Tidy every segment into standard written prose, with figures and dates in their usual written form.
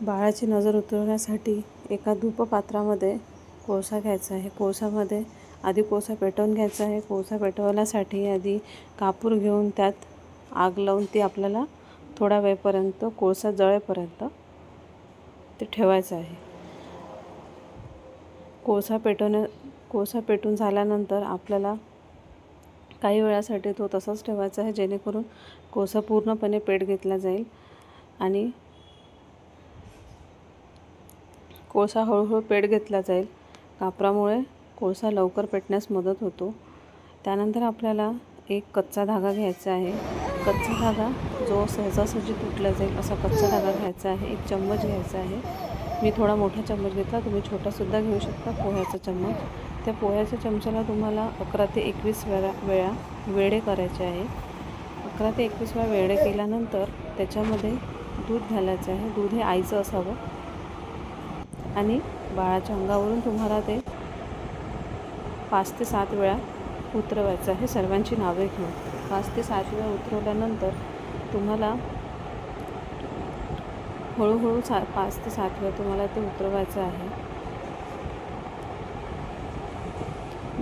बाळाची नजर उतरवण्यासाठी एका धूपपात्रामध्ये कोळसा घ्यायचा आहे। कोळसामध्ये आधी कोळसा पेटवून घ्यायचा आहे। कोळसा पेटवण्यासाठी आधी कापूर घेऊन त्यात आग लावून ती आपल्याला थोडा वेळपर्यंत कोळसा जळेपर्यंत ते ठेवायचं आहे। कोळसा पेटून झाल्यानंतर आपल्याला काही वेळासाठी तो तसाच ठेवायचा आहे, जेणेकरून कोळसा पूर्णपणे पेट घेतला जाईल आणि कोळसा हळूहळू पेट घेतला जाईल। कापरामुळे कोळसा लवकर पेटण्यास मदत होतो। त्यानंतर आपल्याला एक कच्चा धागा घ्यायचा आहे। कच्चा धागा जो सहजासहजी तुटला जाईल असा कच्चा धागा घ्यायचा आहे। एक चम्मच घ्यायचा आहे। मी थोडा मोठा चम्मच घेतला, तुम्ही छोटासुद्धा घेऊ शकता, पोह्याचा चम्मच। त्या पोह्याच्या चमच्याला तुम्हाला 11 ते 21 वेळा वेढे करायचे आहे। 11 ते 21 वेळा वेढे केल्यानंतर त्याच्यामध्ये दूध घालायचं आहे। दूध हे आईचं असावं आणि बाळाच्या अंगावरून तुम्हाला ते 5 ते 7 वेळा उतरवायचं आहे, सर्वांची नावे घेऊन। 5 ते 7 वेळा उतरवल्यानंतर तुम्हाला हळूहळू 5 ते 7 वेळा तुम्हाला ते उतरवायचं आहे।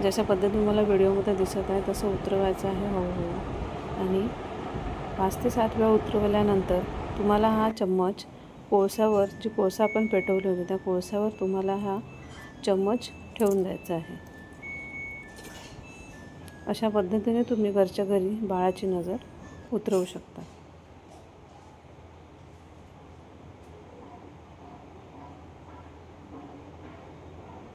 जशा पद्धतीने मला व्हिडिओमध्ये दिसत आहे तसं उतरवायचं आहे हळूहळू। आणि 5 ते 7 वेळा उतरवल्यानंतर तुम्हाला हा चम्मच कोळसावर, जी कोळसा आपण पेटवली होती त्या कोळसावर तुम्हाला हा चम्मच ठेवून द्यायचा आहे। अशा पद्धतीने तुम्ही घरच्या घरी बाळाची नजर उतरवू शकता।